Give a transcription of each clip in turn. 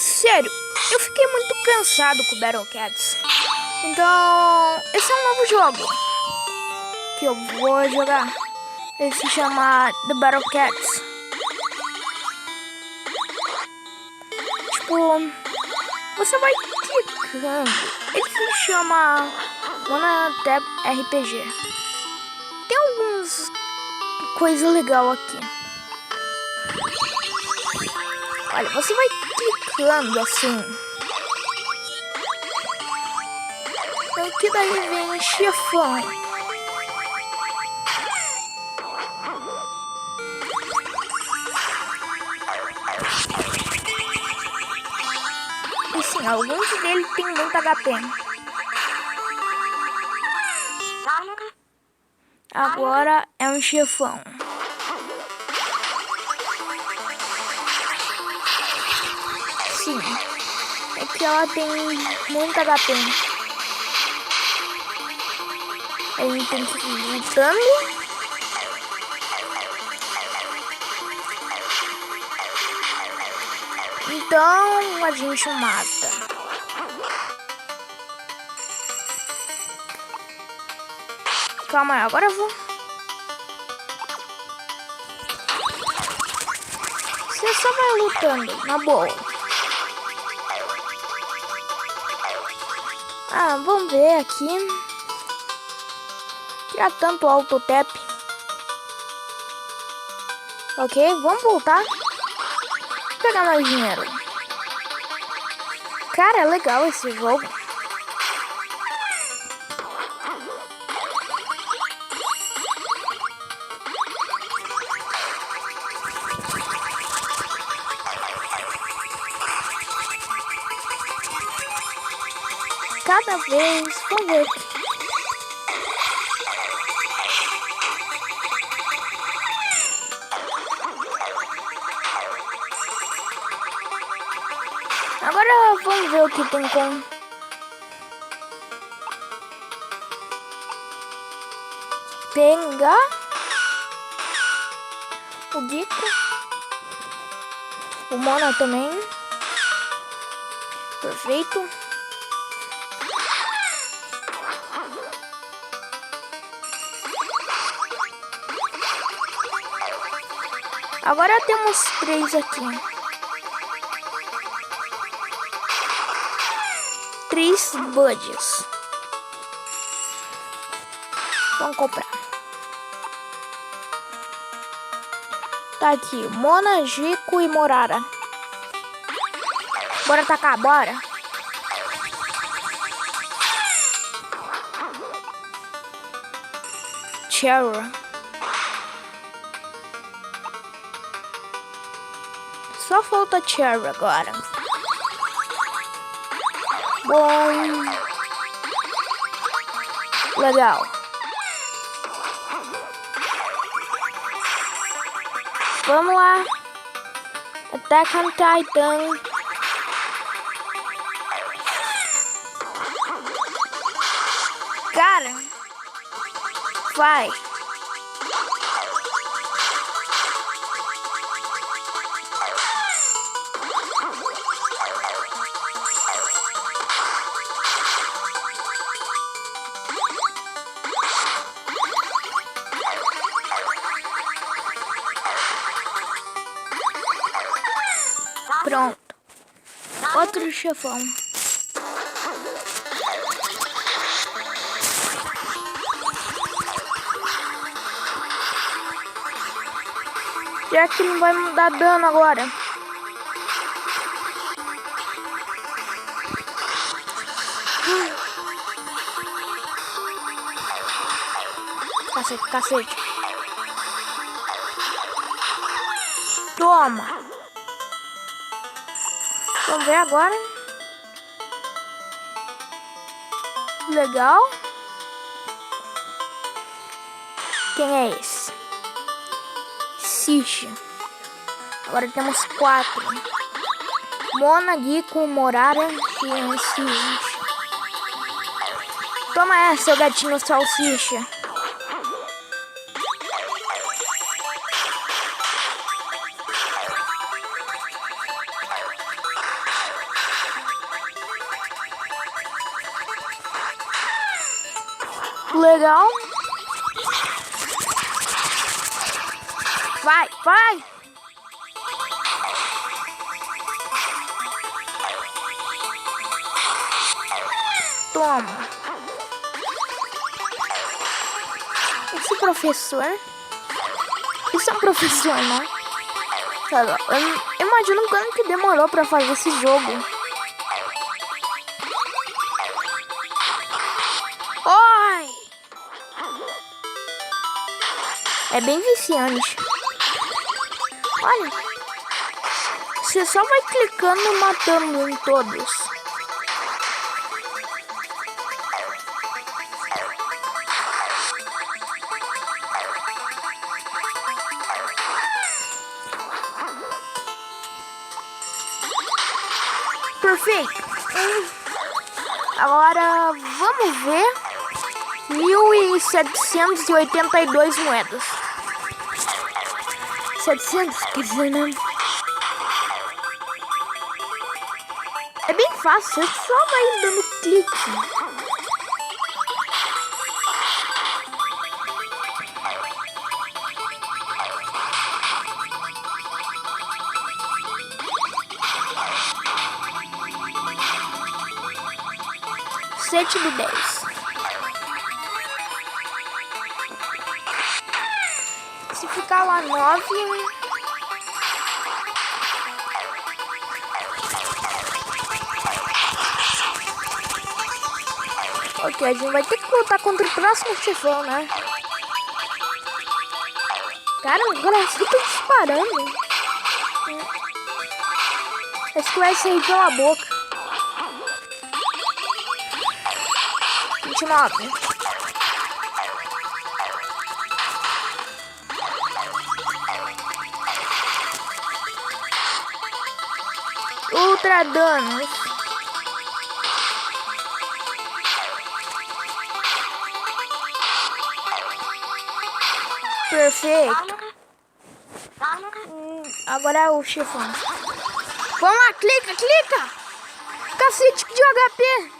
Sério, eu fiquei muito cansado com Battle Cats. Então, esse é um novo jogo que eu vou jogar. Ele se chama The Battle Cats. Tipo, você vai clicando. Ele se chama One Tab RPG. Tem algumas coisas legais aqui. Olha, você vai clicando assim. Aqui daí vem chefão. E sim, alguns deles tem muito HP. Agora é um chefão. Sim, é que ela tem muito HP. A gente tem que ir lutando. Então a gente mata. Calma aí, agora eu vou. Você só vai lutando, na boa. Ah, vamos ver aqui. Tirar tanto autotap. Ok, vamos voltar. Pegar mais dinheiro. Cara, é legal esse jogo. Cada vez, vamos ver. Agora vamos ver o que tem com... Pegar o Giko, o Mona também. Perfeito. Agora temos 3 aqui. 3 budgets. Vamos comprar. Tá aqui, Mona, Giko e Morara. Bora atacar, bora. Cherry. Só falta Cherry agora. Bom. Legal. Vamos lá. Attack on Titan. Cara. Vai. Pronto. Outro chefão. Já que não vai me dar dano agora. Cacete, cacete. Toma. Vamos ver agora. Legal. Quem é esse? Sish. Agora temos 4. Mona, Giko, Morara e Sish. Toma essa, seu gatinho salsicha. Legal. Vai, vai. Toma. Esse professor... Isso é um professor, né? Eu imagino quanto que demorou pra fazer esse jogo. Oi! É bem viciante. Olha. Você só vai clicando e matando em todos. Perfeito. Agora vamos ver. 1.782 moedas. 700, quer dizer, né? É bem fácil, você só vai dando clique. Sete de 10. Se ficar lá 9... Ok, a gente vai ter que lutar contra o próximo chefão, né? Cara, agora eu tô disparando. Acho que vai sair pela boca. 29. Ultra danos. Perfeito. Agora é o chefão. Vamos lá, clica, clica. Cacete de HP.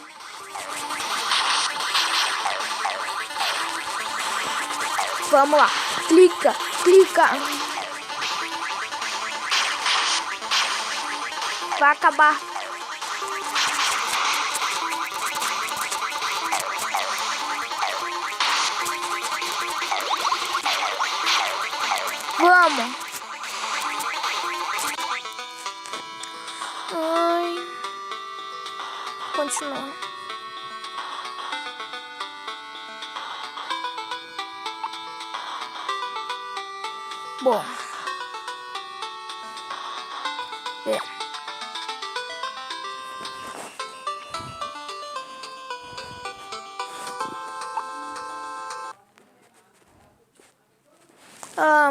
Vamos lá, clica, clica. Vai acabar. Vamos. Ai. Continua. Bom.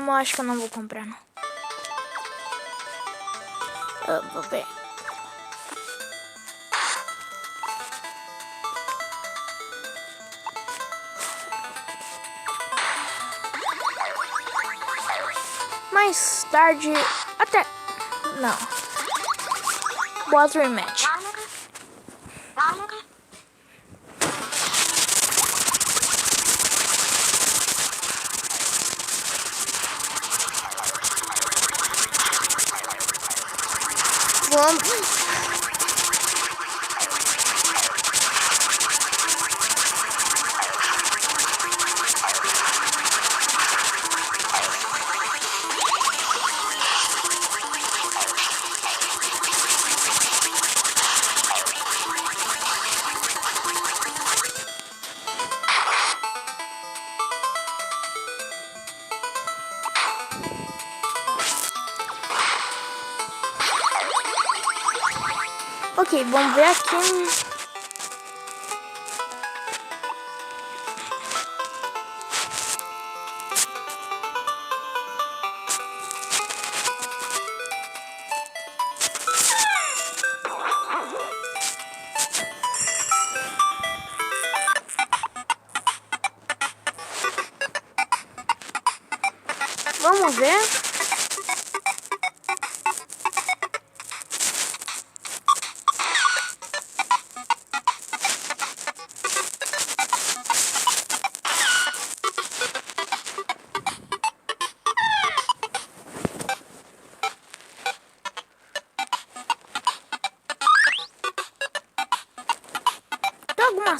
Mas acho que eu não vou comprar, não. Vou ver. Mais tarde... Até... Não. Boss rematch. Vamos. Ok, vamos ver aqui. Vamos ver.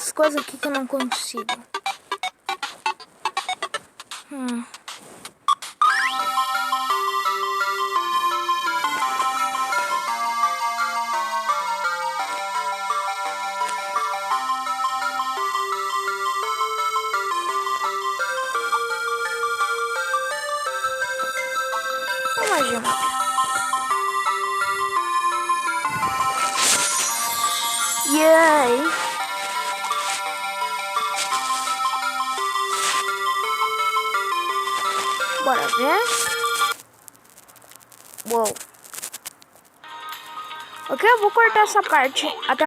umas coisas aqui que eu não consigo. Uma gema. Yay! Bora ver. Uou. Ok, eu vou cortar essa parte. Até